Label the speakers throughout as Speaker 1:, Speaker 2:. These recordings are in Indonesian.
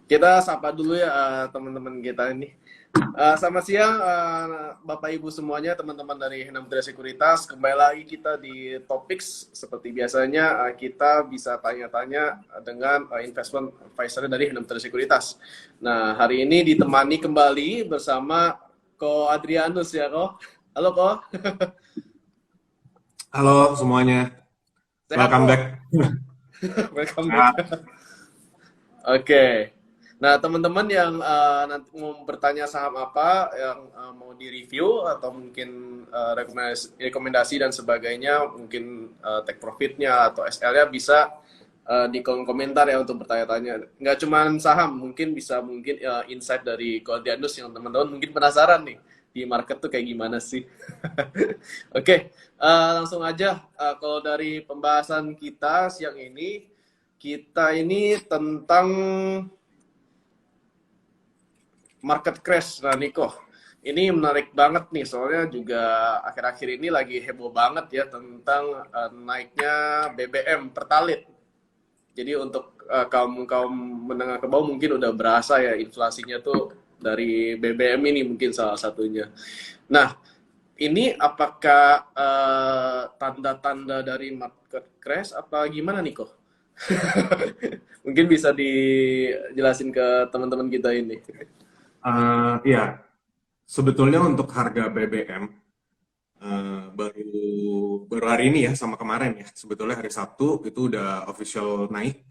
Speaker 1: Kita sapa dulu ya teman-teman kita ini. Selamat siang Bapak Ibu semuanya, teman-teman dari Henam Sekuritas. Kembali lagi kita di topik seperti biasanya kita bisa tanya-tanya dengan investment advisor dari Henam Sekuritas. Nah, hari ini ditemani kembali bersama Ko Adrianus ya, Ko. Halo, Ko.
Speaker 2: Halo semuanya,
Speaker 1: Sehat,
Speaker 2: welcome
Speaker 1: Ko?
Speaker 2: back.
Speaker 1: Welcome back.
Speaker 2: Sehat.
Speaker 1: Oke. Nah, teman-teman yang nanti mau bertanya saham apa yang mau di-review atau mungkin rekomendasi dan sebagainya, mungkin take profitnya atau SL-nya bisa di kolom komentar ya untuk bertanya-tanya. Nggak cuma saham, mungkin insight dari Koldianus yang teman-teman mungkin penasaran nih di market tuh kayak gimana sih. Oke, langsung aja. Kalau dari pembahasan kita siang ini, kita ini tentang market crash. Nah, Niko, ini menarik banget nih, soalnya juga akhir-akhir ini lagi heboh banget ya tentang naiknya BBM Pertalite. Jadi untuk kaum menengah ke bawah mungkin udah berasa ya inflasinya tuh dari BBM ini mungkin salah satunya. Nah, ini apakah tanda-tanda dari market crash apa gimana Niko? Mungkin bisa dijelasin ke teman-teman kita ini.
Speaker 2: Iya, sebetulnya untuk harga BBM baru baru hari ini ya sama kemarin ya. Sebetulnya hari Sabtu itu udah official naik.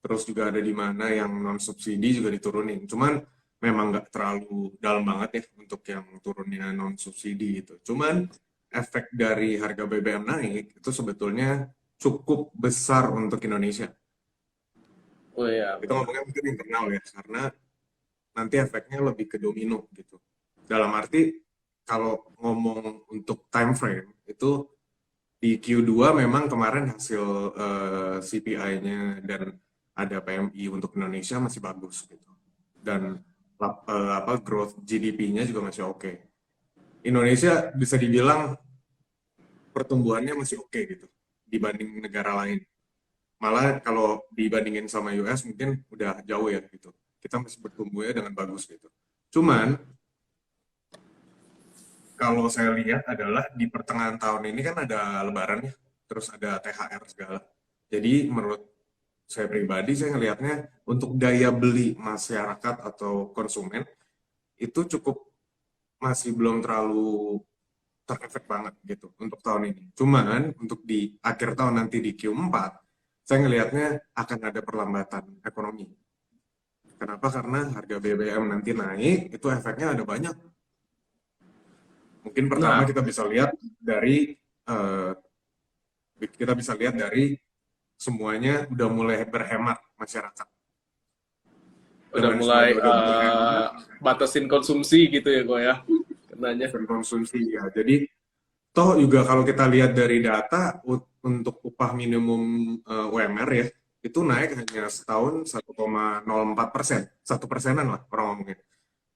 Speaker 2: Terus juga ada di mana yang non subsidi juga diturunin. Cuman memang nggak terlalu dalam banget ya untuk yang turunnya non subsidi itu. Cuman efek dari harga BBM naik itu sebetulnya cukup besar untuk Indonesia.
Speaker 1: Oh ya,
Speaker 2: Kita ngomongnya mungkin internal ya, karena nanti efeknya lebih ke domino gitu. Dalam arti kalau ngomong untuk time frame itu di Q2 memang kemarin hasil CPI-nya dan ada PMI untuk Indonesia masih bagus gitu. Dan growth GDP-nya juga masih oke. Indonesia bisa dibilang pertumbuhannya masih oke gitu dibanding negara lain. Malah kalau dibandingin sama US mungkin udah jauh ya gitu. Kita masih bertumbuhnya dengan bagus gitu. Cuman kalau saya lihat adalah di pertengahan tahun ini kan ada lebaran ya, terus ada THR segala. Jadi menurut saya pribadi saya ngelihatnya untuk daya beli masyarakat atau konsumen itu cukup masih belum terlalu terefek banget gitu untuk tahun ini. Cuman untuk di akhir tahun nanti di Q4 saya ngelihatnya akan ada perlambatan ekonomi. Kenapa? Karena harga BBM nanti naik, itu efeknya ada banyak. Mungkin pertama
Speaker 1: nah,
Speaker 2: eh, kita bisa lihat dari semuanya udah mulai berhemat masyarakat.
Speaker 1: udah
Speaker 2: Dengan
Speaker 1: mulai
Speaker 2: semuanya udah berhemat,
Speaker 1: batasin konsumsi gitu ya, kok ya, kenanya.
Speaker 2: konsumsi ya. Jadi toh juga kalau kita lihat dari data untuk upah minimum UMR ya, itu naik hanya setahun 1,04%, 1%-an lah orang ngomongnya.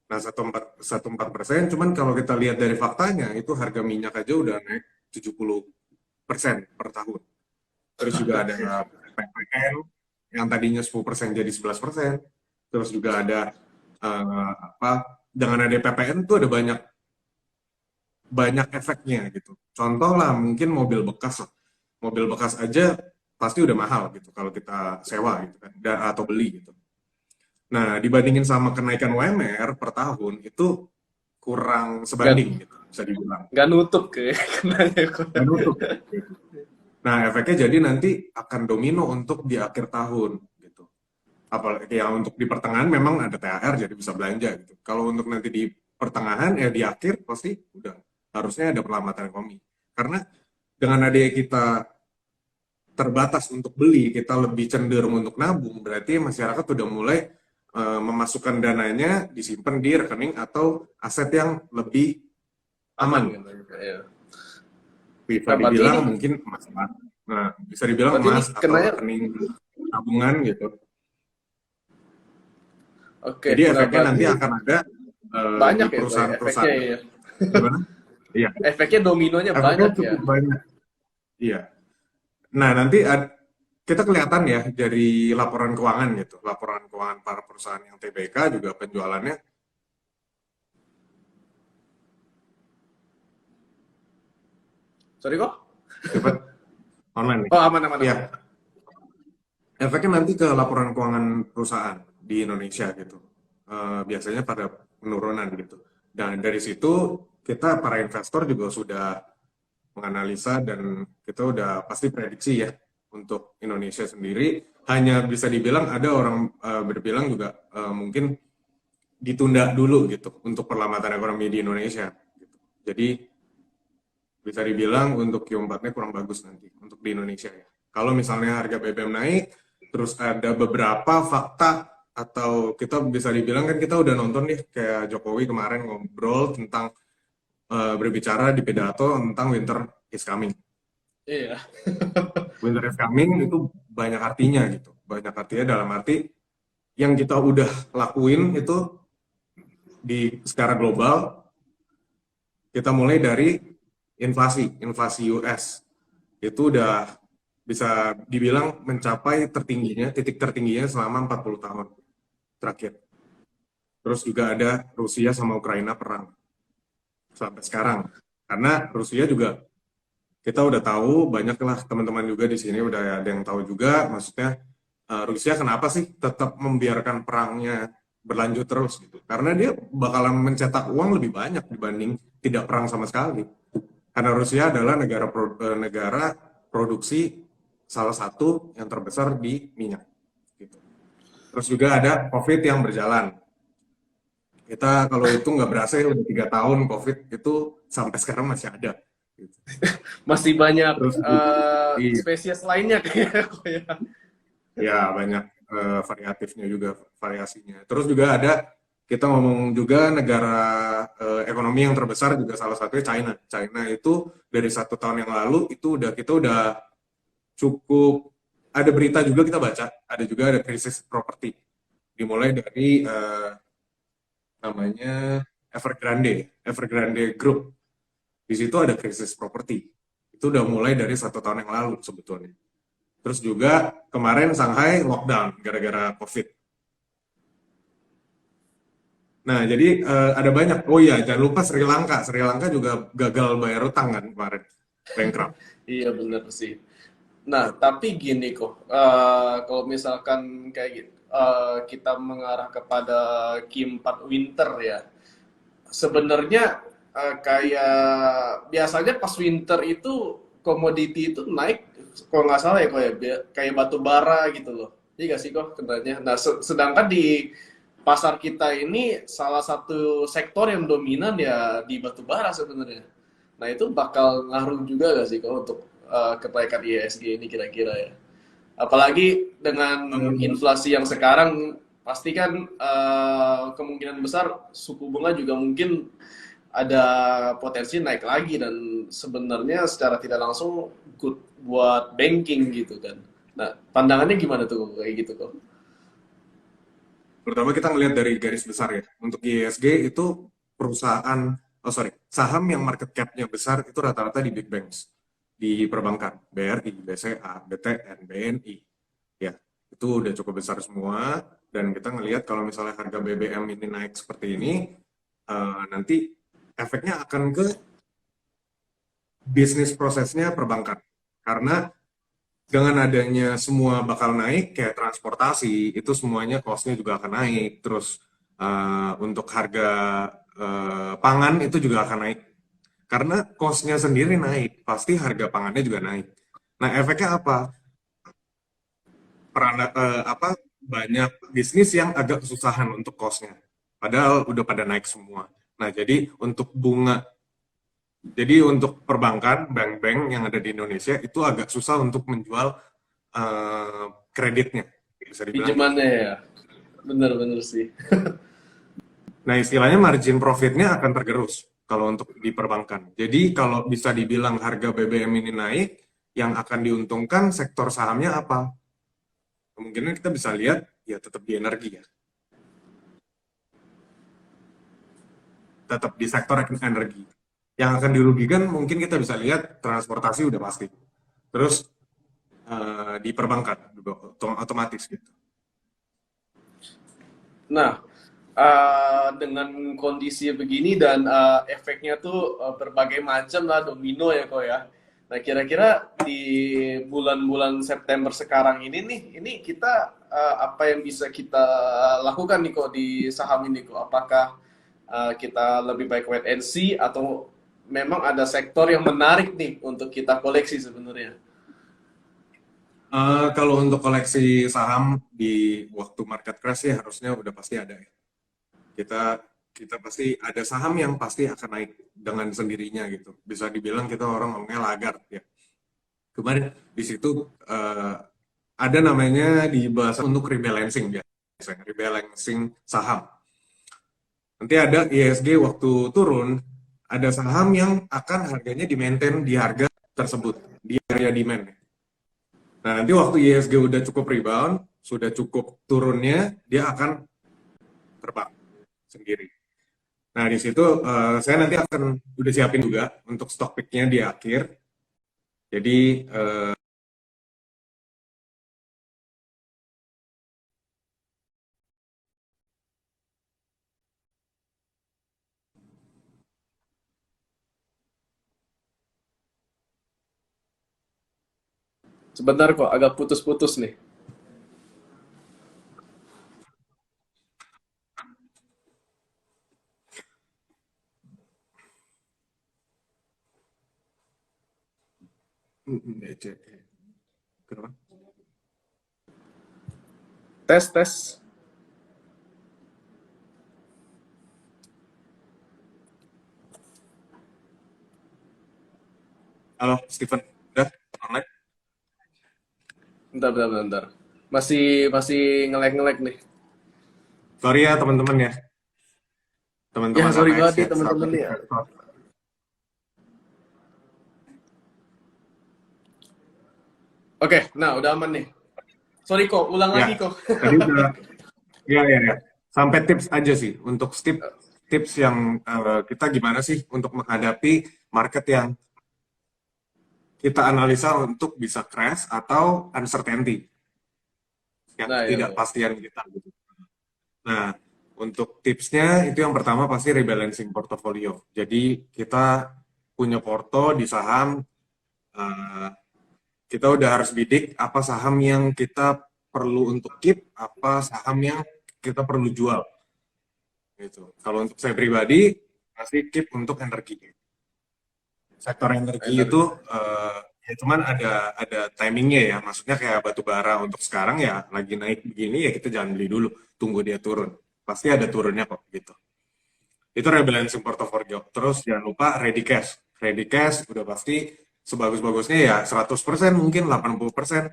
Speaker 2: Nah, 1,4%, cuman kalau kita lihat dari faktanya, itu harga minyak aja udah naik 70% per tahun. Terus juga ada PPN yang tadinya 10% jadi 11%. Terus juga ada dengan ada PPN tuh ada banyak banyak efeknya gitu. Contoh lah mungkin mobil bekas lah. Mobil bekas aja pasti udah mahal gitu kalau kita sewa gitu kan atau beli gitu. Nah, dibandingin sama kenaikan UMR per tahun itu kurang
Speaker 1: nggak
Speaker 2: sebanding gitu bisa dibilang.
Speaker 1: nggak nutup ke kenanya kok.
Speaker 2: Dan untuk gitu. Nah, efeknya jadi nanti akan domino untuk di akhir tahun gitu. Apalagi yang untuk di pertengahan memang ada THR jadi bisa belanja gitu. Kalau untuk nanti di pertengahan ya di akhir pasti udah harusnya ada perlambatan ekonomi. Karena dengan adanya kita terbatas untuk beli, kita lebih cenderung untuk nabung, berarti masyarakat udah mulai memasukkan dananya disimpan di rekening atau aset yang lebih
Speaker 1: Aman
Speaker 2: aman.
Speaker 1: gitu ya.
Speaker 2: Bisa
Speaker 1: Nah, berarti ini
Speaker 2: dibilang mungkin emas. Nah, bisa dibilang
Speaker 1: berarti ini
Speaker 2: emas atau
Speaker 1: kenanya
Speaker 2: rekening tabungan gitu.
Speaker 1: oke.
Speaker 2: Jadi
Speaker 1: Nah,
Speaker 2: efeknya
Speaker 1: berarti
Speaker 2: nanti akan ada di
Speaker 1: banyak ya kok ya efeknya
Speaker 2: perusahaan-perusahaan.
Speaker 1: ya.
Speaker 2: Gimana? Iya,
Speaker 1: Efeknya dominonya
Speaker 2: efeknya
Speaker 1: banyak ya.
Speaker 2: cukup banyak. Iya. Nah, nanti kita kelihatan ya dari laporan keuangan gitu, laporan keuangan para perusahaan yang TBK juga penjualannya
Speaker 1: Sorry kok?
Speaker 2: dapat online nih.
Speaker 1: Oh, aman, aman,
Speaker 2: Ya,
Speaker 1: aman.
Speaker 2: efeknya nanti ke laporan keuangan perusahaan di Indonesia gitu. Biasanya pada penurunan gitu. Dan dari situ kita para investor juga sudah menganalisa dan kita udah pasti prediksi ya untuk Indonesia sendiri. Hanya bisa dibilang ada orang berbilang juga mungkin ditunda dulu gitu untuk perlambatan ekonomi di Indonesia. Gitu. Jadi bisa dibilang untuk Q4-nya kurang bagus nanti untuk di Indonesia ya. Kalau misalnya harga BBM naik, terus ada beberapa fakta atau kita bisa dibilang kan kita udah nonton nih kayak Jokowi kemarin ngobrol tentang berbicara di pidato tentang winter is coming.
Speaker 1: Iya.
Speaker 2: Winter is coming itu banyak artinya gitu. Banyak artinya dalam arti yang kita udah lakuin itu di secara global kita mulai dari inflasi US itu udah bisa dibilang mencapai tertingginya, titik tertingginya selama 40 tahun terakhir. Terus juga ada Rusia sama Ukraina perang sampai sekarang. Karena Rusia juga kita udah tahu, banyaklah teman-teman juga di sini udah ada yang tahu juga, maksudnya Rusia kenapa sih tetap membiarkan perangnya berlanjut terus gitu? Karena dia bakalan mencetak uang lebih banyak dibanding tidak perang sama sekali. Karena Rusia adalah negara produksi salah satu yang terbesar di minyak. Gitu. Terus juga ada COVID yang berjalan. Kita kalau itu nggak berasa ya udah 3 tahun COVID itu sampai sekarang masih ada. Gitu.
Speaker 1: Masih banyak
Speaker 2: Terus juga, iya,
Speaker 1: spesies lainnya kayak kok ya.
Speaker 2: ya banyak variatifnya juga variasinya. Terus juga ada kita ngomong juga negara ekonomi yang terbesar juga salah satunya China. China itu dari 1 tahun yang lalu itu kita udah cukup ada berita juga kita baca, ada juga ada krisis properti. Dimulai dari namanya Evergrande Group. Di situ ada krisis properti. Itu udah mulai dari 1 tahun yang lalu sebetulnya. Terus juga kemarin Shanghai lockdown gara-gara COVID. Nah, jadi ada banyak. Oh iya, jangan lupa Sri Lanka. Sri Lanka juga gagal bayar utang kan kemarin, bankrupt.
Speaker 1: Iya bener sih. Nah, tapi gini kok, kalau misalkan kayak gitu, kita mengarah kepada Q4 winter ya, sebenarnya kayak biasanya pas winter itu komoditi itu naik, kalau nggak salah ya kok ya, kayak batu bara gitu loh. Iya nggak sih kok sebenarnya. Nah, sedangkan di pasar kita ini salah satu sektor yang dominan ya di batu bara sebenarnya. Nah, itu bakal ngaruh juga nggak sih kok untuk kenaikan IHSG ini kira-kira ya? Apalagi dengan
Speaker 2: Um,
Speaker 1: inflasi yang sekarang, pasti kan kemungkinan besar suku bunga juga mungkin ada potensi naik lagi dan sebenarnya secara tidak langsung good buat banking gitu kan. Nah, pandangannya gimana tuh kayak gitu kok?
Speaker 2: Pertama kita ngelihat dari garis besar ya. Untuk IISG itu perusahaan, oh sorry, saham yang market cap-nya besar itu rata-rata di big banks, di perbankan, BRI, BCA, BTN, BNI. Ya, itu udah cukup besar semua. Dan kita ngelihat kalau misalnya harga BBM ini naik seperti ini, nanti efeknya akan ke bisnis prosesnya perbankan. Karena dengan adanya semua bakal naik kayak transportasi itu semuanya cost-nya juga akan naik terus untuk harga pangan itu juga akan naik karena cost-nya sendiri naik pasti harga pangannya juga naik. Nah efeknya apa? Apa banyak bisnis yang agak kesusahan untuk cost-nya padahal udah pada naik semua. Nah jadi untuk perbankan bank-bank yang ada di Indonesia itu agak susah untuk menjual kreditnya, bisa dibilang kayak
Speaker 1: Pinjamannya
Speaker 2: gitu.
Speaker 1: ya, bener-bener sih.
Speaker 2: Nah, istilahnya margin profitnya akan tergerus kalau untuk di perbankan. Jadi kalau bisa dibilang harga BBM ini naik, yang akan diuntungkan sektor sahamnya apa? Kemungkinan kita bisa lihat ya tetap di energi ya, tetap di sektor energi. Yang akan dirugikan mungkin kita bisa lihat transportasi udah pasti. Terus di perbankan otomatis gitu.
Speaker 1: Nah, dengan kondisi begini dan efeknya tuh berbagai macam lah, domino ya kok ya. Nah, kira-kira di bulan-bulan September sekarang ini nih, ini kita apa yang bisa kita lakukan nih kok di saham ini kok? Apakah kita lebih baik wait and see atau memang ada sektor yang menarik nih untuk kita koleksi sebenarnya?
Speaker 2: Kalau untuk koleksi saham di waktu market crash ya harusnya udah pasti ada ya. Kita kita pasti ada saham yang pasti akan naik dengan sendirinya gitu. Bisa dibilang kita orang ngomongnya Lagarde ya. Kemarin di situ ada namanya di bahasa untuk rebalancing biasanya, rebalancing saham. Nanti ada ISG waktu turun, ada saham yang akan harganya di-maintain di harga tersebut, di area demand. Nah, nanti waktu ISG udah cukup rebound, sudah cukup turunnya, dia akan terbang sendiri. Nah, di situ saya nanti akan udah siapin juga untuk stock pick-nya di akhir. Jadi,
Speaker 1: Sebentar kok, agak putus-putus nih.
Speaker 2: kenapa?
Speaker 1: Tes, tes.
Speaker 2: Halo, Steven. Udah online?
Speaker 1: Bentar, bentar, bentar. Masih masih nge-lag nih.
Speaker 2: Sorry ya teman-teman ya.
Speaker 1: Ya,
Speaker 2: Teman-teman
Speaker 1: sorry
Speaker 2: AMAX
Speaker 1: banget nih
Speaker 2: ya,
Speaker 1: teman-teman
Speaker 2: sahabat
Speaker 1: nih ya.
Speaker 2: investor.
Speaker 1: Oke, nah udah aman nih. Sorry kok, ulang
Speaker 2: Ya,
Speaker 1: lagi kok.
Speaker 2: tadi udah, ya. Sampai tips aja sih, untuk tips yang kita gimana sih untuk menghadapi market yang kita analisa untuk bisa crash atau uncertainty, ya,
Speaker 1: Nah, ya, ya.
Speaker 2: ketidakpastian kita gitu. Nah, untuk tipsnya itu yang pertama pasti rebalancing portofolio. Jadi kita punya porto di saham, eh, kita udah harus bidik apa saham yang kita perlu untuk keep, apa saham yang kita perlu jual. Gitu. Kalau untuk saya pribadi, pasti keep untuk energi. Sektor energi itu
Speaker 1: Energi.
Speaker 2: ya cuman ada timingnya ya. Maksudnya kayak batu bara untuk sekarang ya lagi naik begini ya kita jangan beli dulu, tunggu dia turun. Pasti ada turunnya kok gitu. Itu rebalancing portofolio. Terus jangan lupa ready cash. Ready cash udah pasti sebagus-bagusnya ya 100% mungkin 80%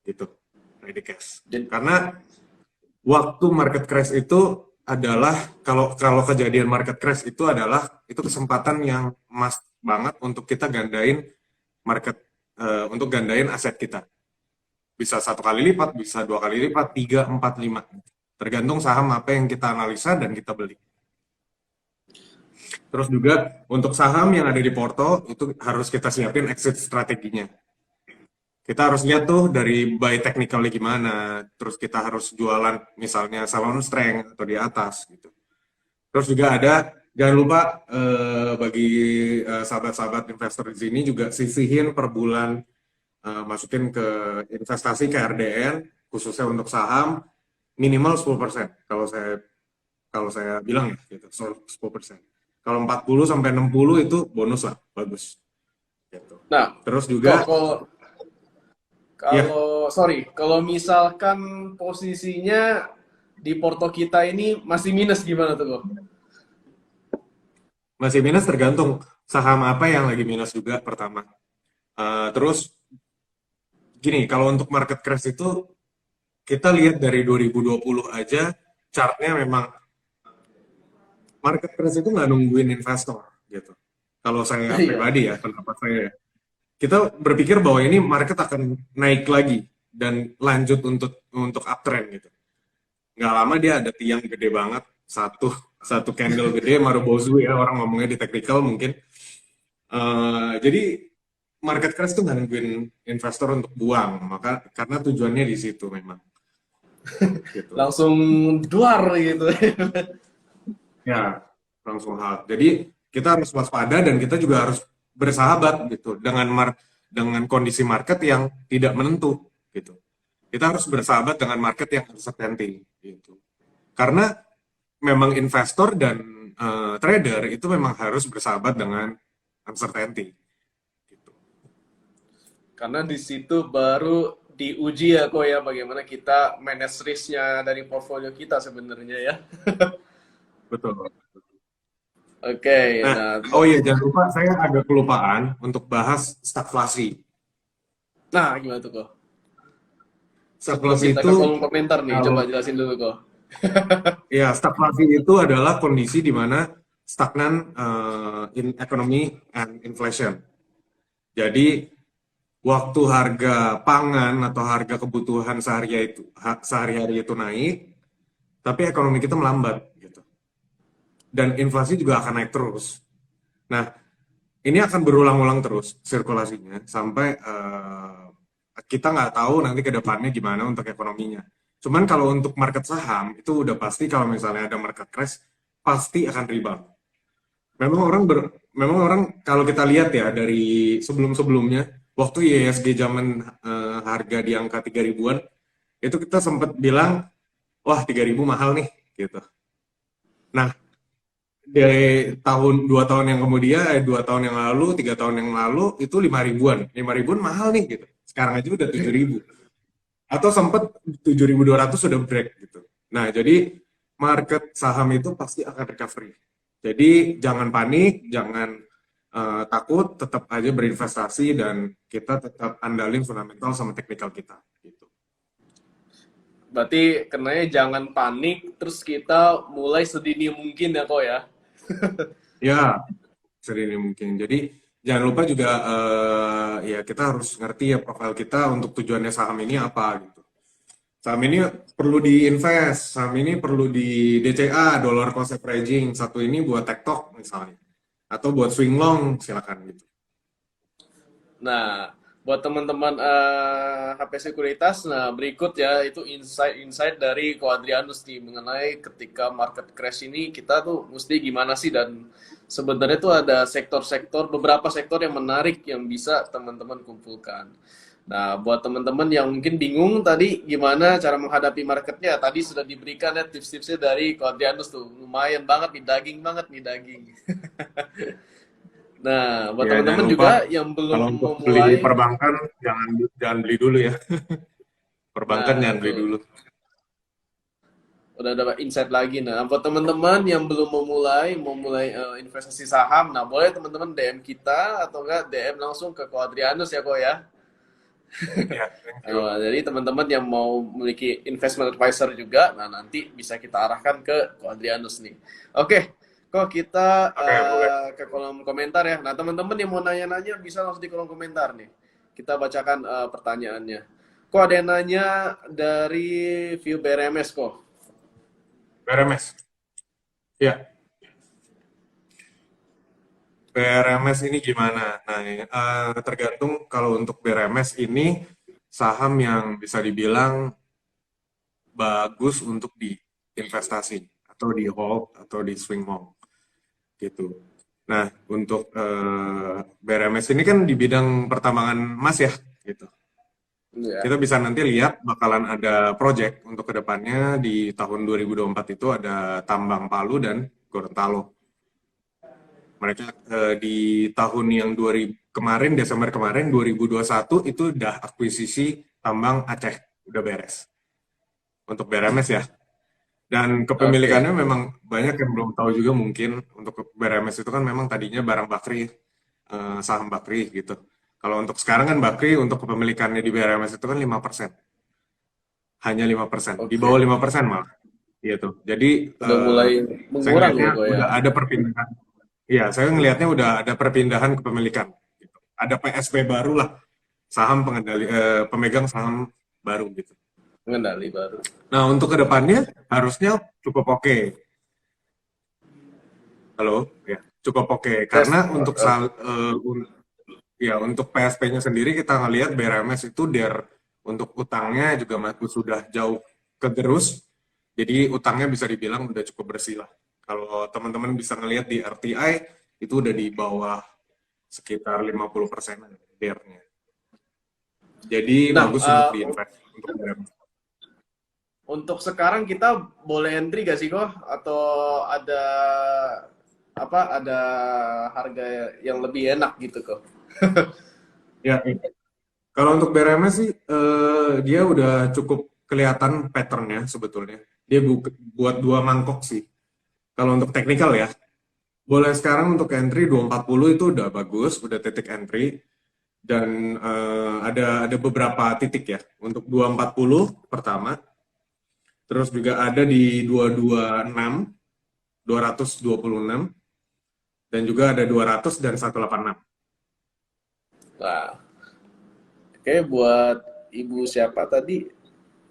Speaker 2: gitu. Ready cash.
Speaker 1: Jadi,
Speaker 2: Karena waktu market crash itu adalah kalau kalau kejadian market crash itu adalah itu kesempatan yang emas banget untuk kita gandain market untuk gandain aset kita. Bisa 1 kali lipat, bisa 2 kali lipat, 3, 4, 5. Tergantung saham apa yang kita analisa dan kita beli. Terus juga untuk saham yang ada di Porto itu harus kita siapin exit strateginya. Kita harus lihat tuh dari buy technicalnya gimana, terus kita harus jualan misalnya salon strength atau di atas gitu. Terus juga ada jangan lupa bagi sahabat-sahabat investor di sini juga sisihin per bulan masukin ke investasi ke RDN khususnya untuk saham minimal 10% kalau saya bilang ya gitu 10%. Kalau 40 sampai 60 itu bonus lah, bagus. Gitu.
Speaker 1: nah,
Speaker 2: Terus
Speaker 1: kok
Speaker 2: juga
Speaker 1: kalau
Speaker 2: ya
Speaker 1: kalau misalkan posisinya di porto kita ini masih minus gimana tuh kok?
Speaker 2: masih minus tergantung saham apa yang lagi minus juga pertama. Terus gini, kalau untuk market crash itu kita lihat dari 2020 aja chartnya memang market crash itu nggak nungguin investor gitu. Kalau saya
Speaker 1: Iya.
Speaker 2: pribadi ya, pendapat saya, kita berpikir bahwa ini market akan naik lagi dan lanjut untuk uptrend gitu. Nggak lama dia ada tiang gede banget, satu satu candle gede, Marubozu ya orang ngomongnya di technical mungkin. Jadi market crash tuh nggak investor untuk buang, maka karena tujuannya di situ memang gitu.
Speaker 1: Langsung duar gitu.
Speaker 2: Ya, langsung hard. Jadi kita harus waspada dan kita juga harus bersahabat gitu dengan kondisi market yang tidak menentu gitu. Kita harus bersahabat dengan market yang uncertainty gitu. Karena memang investor dan trader itu memang harus bersahabat dengan uncertainty gitu.
Speaker 1: Karena di situ baru diuji ya kok ya bagaimana kita manage risk-nya dari portfolio kita sebenarnya ya.
Speaker 2: Betul.
Speaker 1: Oke,
Speaker 2: Nah,
Speaker 1: nah,
Speaker 2: oh iya jangan lupa saya agak kelupaan untuk bahas stagflasi.
Speaker 1: nah gimana tuh kok? Sebelum
Speaker 2: Stagflasi
Speaker 1: kita
Speaker 2: itu
Speaker 1: ke kolom komentar nih,
Speaker 2: kalau
Speaker 1: coba jelasin dulu kok.
Speaker 2: ya, stagflasi itu adalah kondisi di mana stagnan in economy and inflation. Jadi, waktu harga pangan atau harga kebutuhan sehari-hari itu naik, tapi ekonomi kita melambat gitu. Dan inflasi juga akan naik terus. Nah, ini akan berulang-ulang terus sirkulasinya sampai kita nggak tahu nanti ke depannya gimana untuk ekonominya. Cuman kalau untuk market saham itu udah pasti kalau misalnya ada market crash pasti akan rebound. Memang orang kalau kita lihat ya dari sebelum-sebelumnya waktu IISG zaman harga di angka 3 ribuan itu kita sempat bilang wah 3.000 mahal nih gitu. Nah, dari dua tahun yang kemudian, 2 tahun yang lalu, 3 tahun yang lalu itu 5 ribuan mahal nih gitu. Sekarang aja udah 7.000 atau sempat 7.200 sudah break gitu. Nah, jadi market saham itu pasti akan recovery. Jadi jangan panik, jangan takut, tetap aja berinvestasi dan kita tetap andalin fundamental sama teknikal kita gitu.
Speaker 1: Berarti kenanya jangan panik, terus kita mulai sedini mungkin ya kok ya.
Speaker 2: Ya, sedini mungkin. Jadi jangan lupa juga ya kita harus ngerti ya profil kita untuk tujuannya saham ini apa gitu. Saham ini perlu diinvest, saham ini perlu di DCA, dollar cost averaging. Satu ini buat tektok misalnya. Atau buat swing long, silakan gitu.
Speaker 1: Nah, buat teman-teman HP Sekuritas, nah berikut ya itu insight-insight dari Ko Adrianus nih mengenai ketika market crash ini kita tuh mesti gimana sih, dan sebenarnya tuh ada sektor-sektor, beberapa sektor yang menarik yang bisa teman-teman kumpulkan. Nah, buat teman-teman yang mungkin bingung tadi gimana cara menghadapi marketnya, tadi sudah diberikan ya tips-tipsnya dari Ko Adrianus tuh. Lumayan banget nih, daging banget nih daging. Nah, buat
Speaker 2: Ya, jangan
Speaker 1: teman-teman
Speaker 2: lupa
Speaker 1: juga yang belum
Speaker 2: kalau untuk beli
Speaker 1: memulai.
Speaker 2: perbankan jangan jangan beli dulu ya. Perbankan
Speaker 1: Nah,
Speaker 2: jangan beli
Speaker 1: tuh
Speaker 2: dulu.
Speaker 1: udah dapat insight lagi. Nah, buat teman-teman yang belum mau mulai investasi saham, nah boleh teman-teman DM kita atau enggak DM langsung ke Ko Adrianus ya kok ya.
Speaker 2: Ya, thank you.
Speaker 1: Jadi teman-teman yang mau memiliki investment advisor juga, nah nanti bisa kita arahkan ke Ko Adrianus nih. Oke, kok kita
Speaker 2: Oke, boleh.
Speaker 1: ke kolom komentar ya. Nah, teman-teman yang mau nanya-nanya bisa langsung di kolom komentar nih. Kita bacakan pertanyaannya. Kok ada yang nanya dari view BRMS kok.
Speaker 2: BRMS. Ya, BRMS ini gimana? Nah, tergantung kalau untuk BRMS ini saham yang bisa dibilang bagus untuk diinvestasi atau di hold atau di swing long gitu. Nah, untuk BRMS ini kan di bidang pertambangan emas ya gitu.
Speaker 1: Ya.
Speaker 2: Kita bisa nanti lihat bakalan ada project untuk kedepannya di tahun 2024 itu ada tambang Palu dan Gorontalo. Mereka di tahun yang 2000 kemarin Desember kemarin 2021 itu udah akuisisi tambang Aceh udah beres untuk BRMS ya. Dan kepemilikannya
Speaker 1: Oke.
Speaker 2: memang banyak yang belum tahu juga mungkin untuk BRMS itu kan memang tadinya barang Bakri, saham Bakri gitu. Kalau untuk sekarang kan Bakri untuk kepemilikannya di BRMS itu kan 5%. Hanya 5%. Di bawah
Speaker 1: Oke.
Speaker 2: 5% malah. Gitu. Jadi
Speaker 1: Udah mulai
Speaker 2: saya
Speaker 1: mengurang
Speaker 2: ngelihatnya
Speaker 1: ya kok ya.
Speaker 2: udah ada perpindahan. Iya, saya ngelihatnya udah ada perpindahan kepemilikan. Gitu. Ada PSB baru lah, pemegang saham baru gitu.
Speaker 1: Mengendali baru.
Speaker 2: Nah, untuk kedepannya harusnya cukup oke. Halo, ya cukup oke.
Speaker 1: Tes.
Speaker 2: Karena untuk ya untuk PSP-nya sendiri kita ngelihat BRMS itu untuk utangnya juga sudah jauh kegerus. Jadi utangnya bisa dibilang udah cukup bersih lah. Kalau teman-teman bisa ngelihat di RTI itu udah di bawah sekitar 50% DER-nya. Jadi
Speaker 1: Nah,
Speaker 2: bagus untuk diinvest untuk BRMS.
Speaker 1: untuk sekarang kita boleh entry gak sih kok? Atau ada ada harga yang lebih enak gitu kok?
Speaker 2: Ya, kalau untuk BRMS sih dia udah cukup kelihatan pattern-nya sebetulnya. Dia buat dua mangkok sih. Kalau untuk teknikal ya, boleh sekarang untuk entry 240 itu udah bagus, udah titik entry. Dan ada beberapa titik ya. Untuk 240 pertama, terus juga ada di 226, 226, dan juga ada 200 dan 186.
Speaker 1: Nah, oke buat ibu siapa tadi?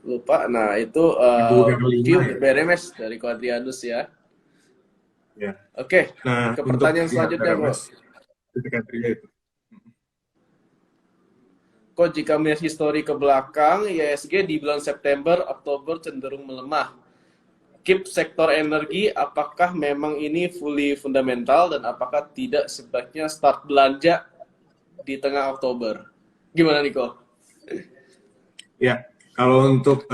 Speaker 1: Lupa. Nah, itu
Speaker 2: Ibu Herlina
Speaker 1: view
Speaker 2: ya.
Speaker 1: BRMS dari Quadrianus ya.
Speaker 2: Ya.
Speaker 1: Oke,
Speaker 2: Nah,
Speaker 1: ke
Speaker 2: untuk
Speaker 1: pertanyaan
Speaker 2: ya
Speaker 1: selanjutnya kok.
Speaker 2: BRMS titik entry-nya itu.
Speaker 1: Kok jika melihat histori ke belakang, IHSG di bulan September, Oktober cenderung melemah. Keep sektor energi, apakah memang ini fully fundamental dan apakah tidak sebaiknya start belanja di tengah Oktober? Gimana nih kok?
Speaker 2: Ya, kalau untuk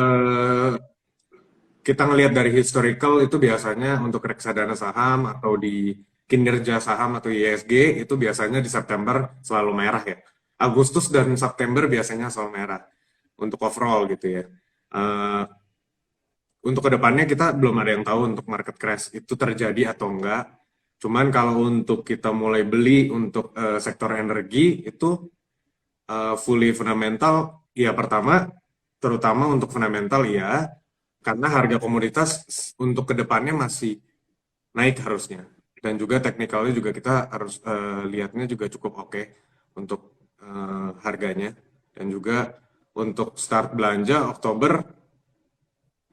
Speaker 2: kita ngelihat dari historical itu biasanya untuk reksadana saham atau di kinerja saham atau ISG itu biasanya di September selalu merah ya. Agustus dan September biasanya selalu merah untuk overall gitu ya. Eh, untuk kedepannya kita belum ada yang tahu untuk market crash itu terjadi atau enggak. Cuman kalau untuk kita mulai beli untuk sektor energi itu fully fundamental, ya pertama terutama untuk fundamental ya, karena harga komoditas untuk kedepannya masih naik harusnya. Dan juga teknikalnya juga kita harus lihatnya juga cukup oke untuk harganya. Dan juga untuk start belanja Oktober,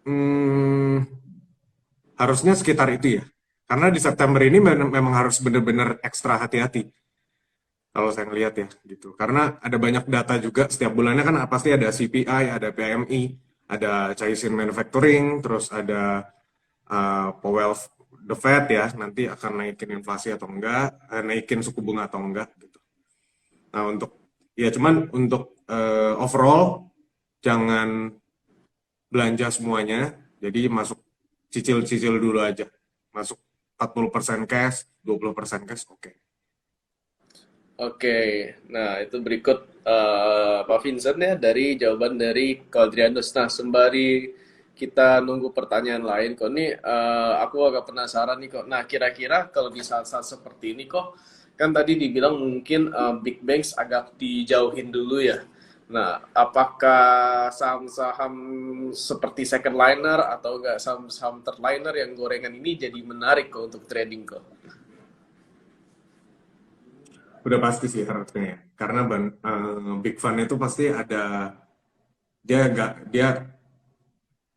Speaker 2: hmm, harusnya sekitar itu ya. Karena di September ini memang harus benar-benar ekstra hati-hati kalau saya ngelihat ya gitu. Karena ada banyak data juga setiap bulannya kan pasti ada CPI, ada PMI, ada Caixin Manufacturing, terus ada Powell the Fed ya nanti akan naikin inflasi atau enggak, naikin suku bunga atau enggak gitu. Nah untuk ya cuman untuk overall jangan belanja semuanya, jadi masuk cicil-cicil dulu aja, masuk 40% cash, 20% cash, oke.
Speaker 1: Oke, nah itu berikut Pak Vincent ya dari jawaban dari Quadrianus. Nah, sembari kita nunggu pertanyaan lain kok nih, aku agak penasaran nih kok. Nah, kira-kira kalau di saat-saat seperti ini kok, kan tadi dibilang mungkin big banks agak dijauhin dulu ya. Nah, apakah saham-saham seperti second liner atau enggak saham-saham third liner yang gorengan ini jadi menarik kok untuk trading kok?
Speaker 2: Udah pasti sih harusnya ya, karena big fund itu pasti ada dia nggak dia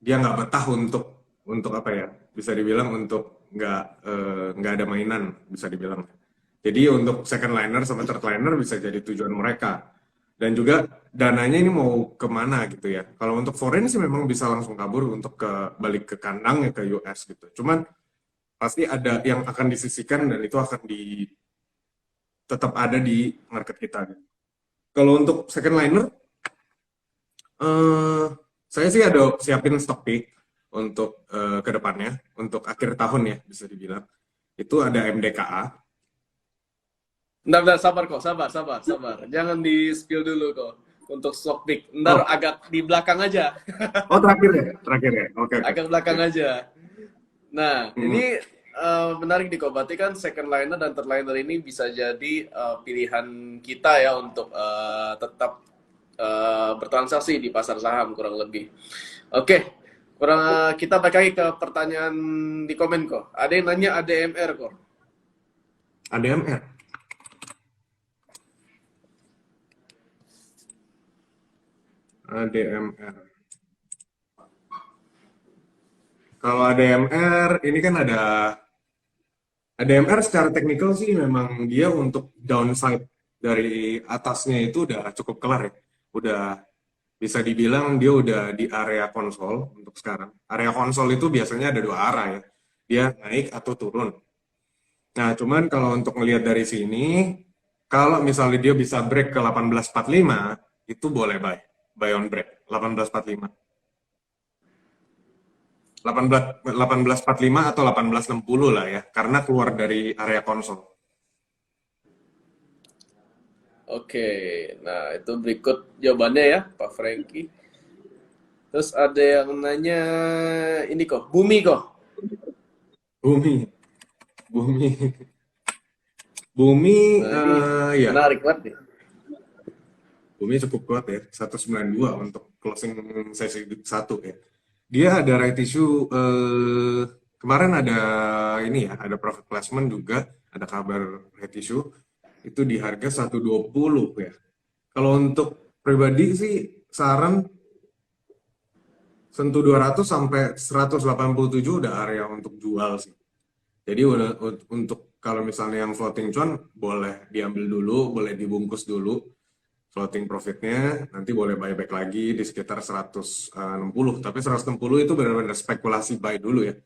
Speaker 2: dia nggak betah untuk apa ya bisa dibilang untuk nggak ada mainan bisa dibilang. Jadi untuk second liner sama third liner bisa jadi tujuan mereka. Dan juga dananya ini mau kemana gitu ya. Kalau untuk foreign sih memang bisa langsung kabur untuk balik ke kandang ya ke US gitu. Cuman pasti ada yang akan disisihkan dan itu akan tetap ada di market kita. Gitu. Kalau untuk second liner, eh, saya sih ada siapin stok pick untuk ke depannya, untuk akhir tahun ya bisa dibilang. Itu ada MDKA.
Speaker 1: Bentar, bentar, sabar kok, sabar. Jangan di-spill dulu kok. Untuk stock pick. Ntar
Speaker 2: Oh,
Speaker 1: agak di belakang aja.
Speaker 2: oh terakhir ya. Oke oke.
Speaker 1: Agak
Speaker 2: Oke.
Speaker 1: belakang aja. Nah,
Speaker 2: Mm-mm.
Speaker 1: ini menarik nih kok. Berarti kan second liner dan third liner ini bisa jadi pilihan kita ya untuk tetap bertransaksi di pasar saham kurang lebih. Oke, kita balik lagi ke pertanyaan di komen kok. Ada yang nanya ADMR kok.
Speaker 2: ADMR. ADMR. Kalau ADMR ini kan ADMR secara teknikal sih memang dia untuk downside dari atasnya itu udah cukup kelar ya. Udah bisa dibilang dia udah di area konsol untuk sekarang. Area konsol itu biasanya ada dua arah ya. Dia naik atau turun. Nah, cuman kalau untuk melihat dari sini, kalau misalnya dia bisa break ke 1845, itu boleh buy. Buy on break. 1845. 18, 1845 atau 1860 lah ya. Karena keluar dari area konsol.
Speaker 1: Oke, nah itu berikut jawabannya ya, Pak Franky. Terus ada yang nanya ini kok, Bumi kok.
Speaker 2: Bumi. Bumi. Bumi,
Speaker 1: Nah ini
Speaker 2: ya.
Speaker 1: menarik banget nih.
Speaker 2: Bumi cukup kuat ya. 192 untuk closing sesi satu ya. Dia ada right issue, kemarin ada ini ya, ada profit placement juga, ada kabar right issue, itu di harga 120 ya. Kalau untuk pribadi sih, saran sentuh 200 sampai 187 udah area untuk jual sih. Jadi untuk kalau misalnya yang floating cuan, boleh diambil dulu, boleh dibungkus dulu floating profitnya, nanti boleh buyback lagi di sekitar 160. Tapi 160 itu benar-benar spekulasi buy dulu ya.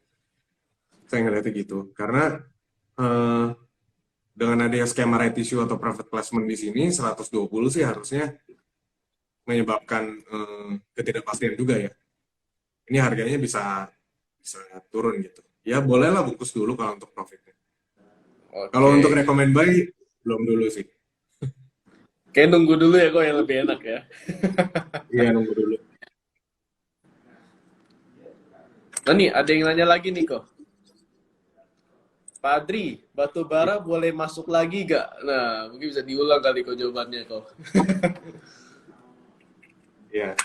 Speaker 2: Saya ngeliatnya gitu. Karena eh, dengan adanya skema right issue atau profit placement di sini, 120 sih harusnya menyebabkan ketidakpastian juga ya. Ini harganya bisa bisa turun gitu. Ya bolehlah bungkus dulu kalau untuk profitnya. Kalau
Speaker 1: Oke,
Speaker 2: untuk recommend buy, belum dulu sih.
Speaker 1: kayak nunggu dulu ya kok yang lebih enak ya.
Speaker 2: Iya, nunggu dulu.
Speaker 1: Nah nih, ada yang nanya lagi nih kok. Pak Adri, batu bara boleh masuk lagi gak? Nah, mungkin bisa diulang kali kok jawabannya kok.
Speaker 2: Ya.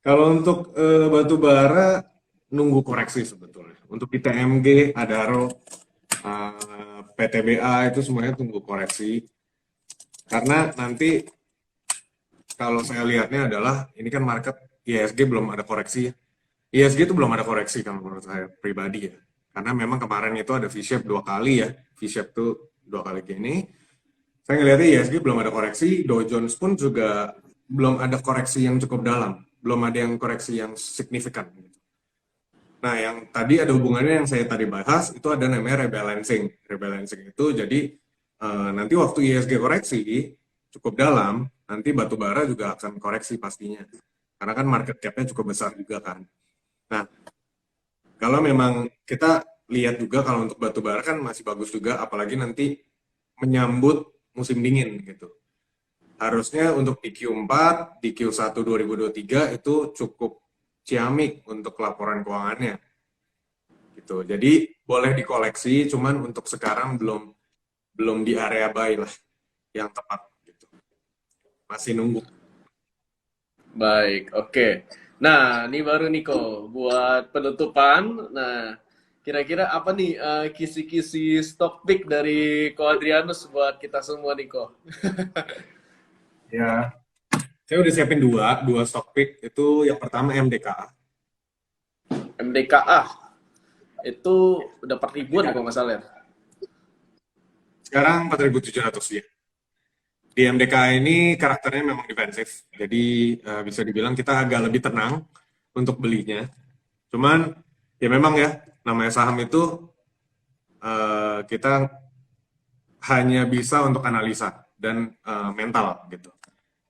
Speaker 2: Kalau untuk batu bara, nunggu koreksi sebetulnya. Untuk ITMG, Adaro, PTBA itu semuanya tunggu koreksi. Karena nanti kalau saya lihatnya adalah ini kan market ISG belum ada koreksi ya. ISG itu belum ada koreksi kalau menurut saya pribadi ya. Karena memang kemarin itu ada V-shape dua kali ya. V-shape itu dua kali gini. Saya ngelihatnya ISG belum ada koreksi, Dow Jones pun juga belum ada koreksi yang cukup dalam. Belum ada yang koreksi yang signifikan. Nah, yang tadi ada hubungannya yang saya tadi bahas, itu ada namanya rebalancing. Rebalancing itu jadi nanti waktu ISG koreksi cukup dalam, nanti batu bara juga akan koreksi pastinya. Karena kan market cap-nya cukup besar juga kan. Nah, kalau memang kita lihat juga kalau untuk batu bara kan masih bagus juga, apalagi nanti menyambut musim dingin gitu. Harusnya untuk di Q4, di Q1 2023 itu cukup ciamik untuk laporan keuangannya gitu. Jadi boleh dikoleksi, cuman untuk sekarang belum belum di area buy lah yang tepat gitu. Masih nunggu.
Speaker 1: Baik, oke. Nah, ini baru nih kok buat penutupan. Nah, kira-kira apa nih kisi-kisi stock pick dari Ko Adrianus buat kita semua nih kok?
Speaker 2: Ya, saya udah siapin dua stock pick. Itu yang pertama MDKA.
Speaker 1: MDKA itu udah 4 ribuan ya kalau nggak salah ya.
Speaker 2: Sekarang 4.700 ya. Di MDKA ini karakternya memang defensif. Jadi bisa dibilang kita agak lebih tenang untuk belinya. Cuman ya memang ya, namanya saham itu kita hanya bisa untuk analisa dan mental gitu.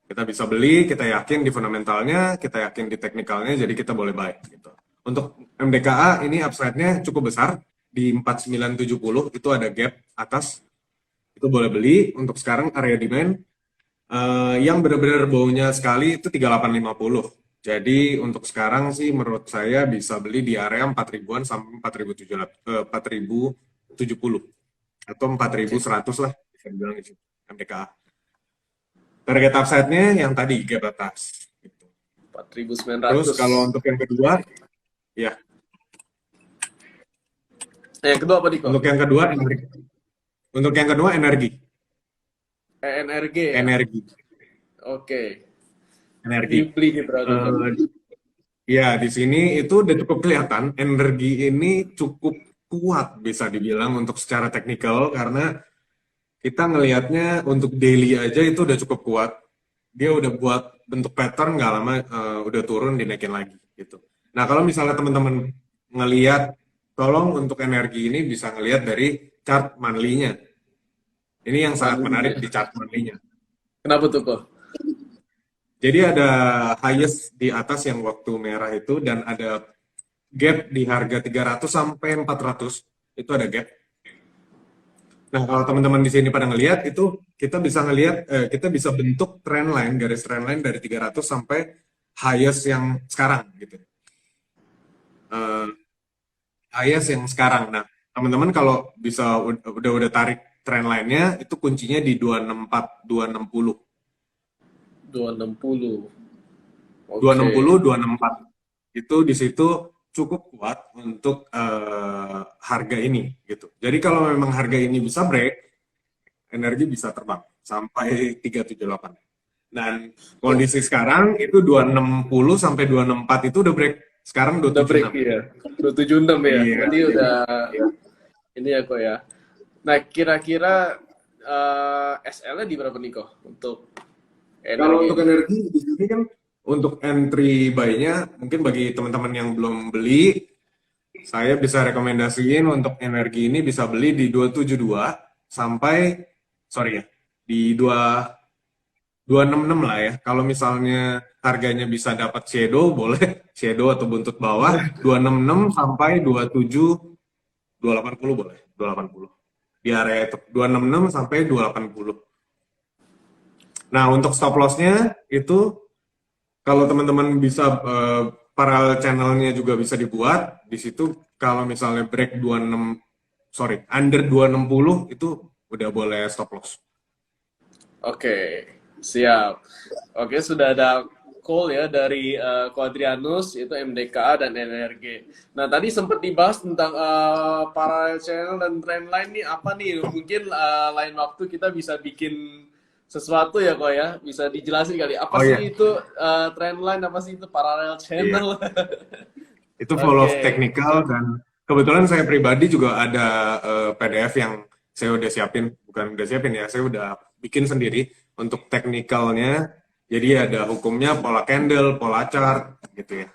Speaker 2: Kita bisa beli, kita yakin di fundamentalnya, kita yakin di teknikalnya, jadi kita boleh buy gitu. Untuk MDKA ini upside-nya cukup besar di 4970 itu ada gap atas, itu boleh beli. Untuk sekarang area demand yang benar-benar baunya sekali itu 3850. Jadi untuk sekarang sih menurut saya bisa beli di area 4000-an sampai 4070 atau
Speaker 1: Oke,
Speaker 2: 4100 lah bisa dibilang itu MDKA. Target upside-nya yang tadi gap atas gitu. Terus
Speaker 1: 4.900.
Speaker 2: kalau untuk yang kedua, ya
Speaker 1: Nah, yang kedua apa nih kok?
Speaker 2: untuk yang kedua energi. Untuk yang kedua energi,
Speaker 1: ENRG ya.
Speaker 2: energi,
Speaker 1: Oke.
Speaker 2: energi.
Speaker 1: Dibeli nih berarti kok.
Speaker 2: Eh, ya di sini itu udah cukup kelihatan energi ini cukup kuat bisa dibilang untuk secara teknikal karena kita ngelihatnya untuk daily aja itu udah cukup kuat. Dia udah buat bentuk pattern nggak lama udah turun dinaikin lagi gitu. Nah kalau misalnya teman-teman ngelihat, tolong untuk energi ini bisa ngelihat dari chart monthly-nya. Ini yang sangat menarik
Speaker 1: Manlinya.
Speaker 2: di chart monthly-nya.
Speaker 1: Kenapa tuh kok?
Speaker 2: Jadi ada highest di atas yang waktu merah itu dan ada gap di harga 300 sampai 400 itu ada gap. Nah, kalau teman-teman di sini pada ngelihat itu kita bisa ngelihat kita bisa bentuk trend line, garis trend line dari 300 sampai highest yang sekarang gitu. Eh, highest yang sekarang. Nah, teman-teman kalau bisa udah tarik trend line-nya itu kuncinya di 264, 260.
Speaker 1: 260.
Speaker 2: 260,
Speaker 1: Oke.
Speaker 2: 264. Itu di situ cukup kuat untuk harga ini gitu. Jadi kalau memang harga ini bisa break, energi bisa terbang sampai 378. Dan
Speaker 1: Oh,
Speaker 2: kondisi sekarang itu 260 sampai 264 itu udah break. Sekarang
Speaker 1: udah break
Speaker 2: 276.
Speaker 1: ya. 276 ya.
Speaker 2: Iya,
Speaker 1: Berarti
Speaker 2: jadi
Speaker 1: udah
Speaker 2: ya.
Speaker 1: ini ya kok ya. Nah, kira-kira SL-nya di berapa nih kok untuk
Speaker 2: Kalau
Speaker 1: energi
Speaker 2: untuk
Speaker 1: ini?
Speaker 2: energi di sini kan untuk entry buy-nya mungkin bagi teman-teman yang belum beli, saya bisa rekomendasiin untuk energi ini bisa beli di 272 sampai sorry ya, di 266 lah ya. Kalau misalnya harganya bisa dapat shadow boleh shadow atau buntut bawah 266 sampai 27 280 boleh 280. Di area itu 266 sampai 280. Nah, untuk stop loss-nya itu kalau teman-teman bisa parallel channel-nya juga bisa dibuat di situ kalau misalnya break 26 sorry under 260 itu udah boleh stop loss.
Speaker 1: Oke, siap. Oke, sudah ada call ya dari Quadrianus, itu MDKA dan NRG. Nah, tadi sempat dibahas tentang parallel channel dan trendline nih, apa nih? Mungkin lain waktu kita bisa bikin sesuatu ya kok ya, bisa dijelasin kali. Apa
Speaker 2: Oh iya,
Speaker 1: sih itu trendline, apa sih itu parallel
Speaker 2: iya.
Speaker 1: channel?
Speaker 2: Itu follow
Speaker 1: Oke.
Speaker 2: technical dan kebetulan saya pribadi juga ada PDF yang saya udah siapin, bukan udah siapin ya, saya udah bikin sendiri untuk teknikalnya. Jadi ada hukumnya, pola candle, pola chart gitu ya.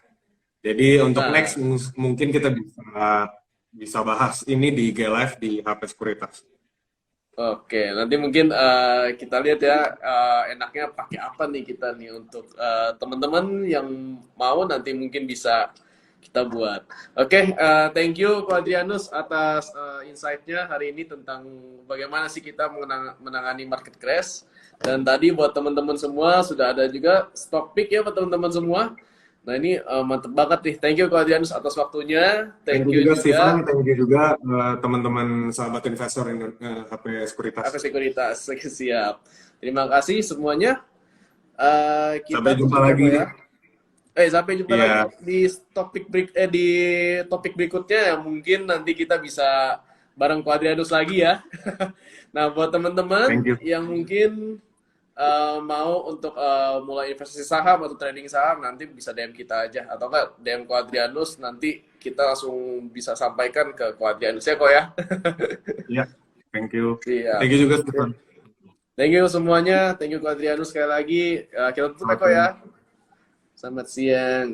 Speaker 2: Jadi untuk
Speaker 1: Nah,
Speaker 2: next mungkin kita bisa bisa bahas ini di IG Live di HP Sekuritas.
Speaker 1: oke, nanti mungkin kita lihat ya enaknya pakai apa nih kita nih untuk teman-teman yang mau nanti mungkin bisa kita buat. Oke, thank you Ko Adrianus atas insight-nya hari ini tentang bagaimana sih kita menangani market crash. Dan tadi buat teman-teman semua sudah ada juga stock pick ya buat teman-teman semua. Nah ini mantep banget nih. Thank you Ko Adrianus atas waktunya.
Speaker 2: Thank
Speaker 1: Thank
Speaker 2: you
Speaker 1: you
Speaker 2: juga Steven,
Speaker 1: juga
Speaker 2: thank you juga teman-teman sahabat investor HP Sekuritas.
Speaker 1: apa sekuritas. Siap. Terima kasih semuanya.
Speaker 2: Sampai
Speaker 1: Kita
Speaker 2: jumpa
Speaker 1: tutup ya kok
Speaker 2: lagi.
Speaker 1: ya. Sampai jumpa lagi
Speaker 2: Iya,
Speaker 1: di di topik berikutnya yang mungkin nanti kita bisa bareng Quadrianus lagi ya. Nah, buat teman-teman
Speaker 2: thank you.
Speaker 1: yang mungkin mau untuk mulai investasi saham atau trading saham nanti bisa DM kita aja atau enggak DM Quadrianus nanti kita langsung bisa sampaikan ke Quadrianus ya kok ya.
Speaker 2: Iya, thank you.
Speaker 1: Siap.
Speaker 2: Thank you juga Steven.
Speaker 1: Thank you semuanya. Thank you Quadrianus sekali lagi. Kita tutup ya
Speaker 2: Selamat
Speaker 1: kok ya.
Speaker 2: siang.
Speaker 1: Selamat siang.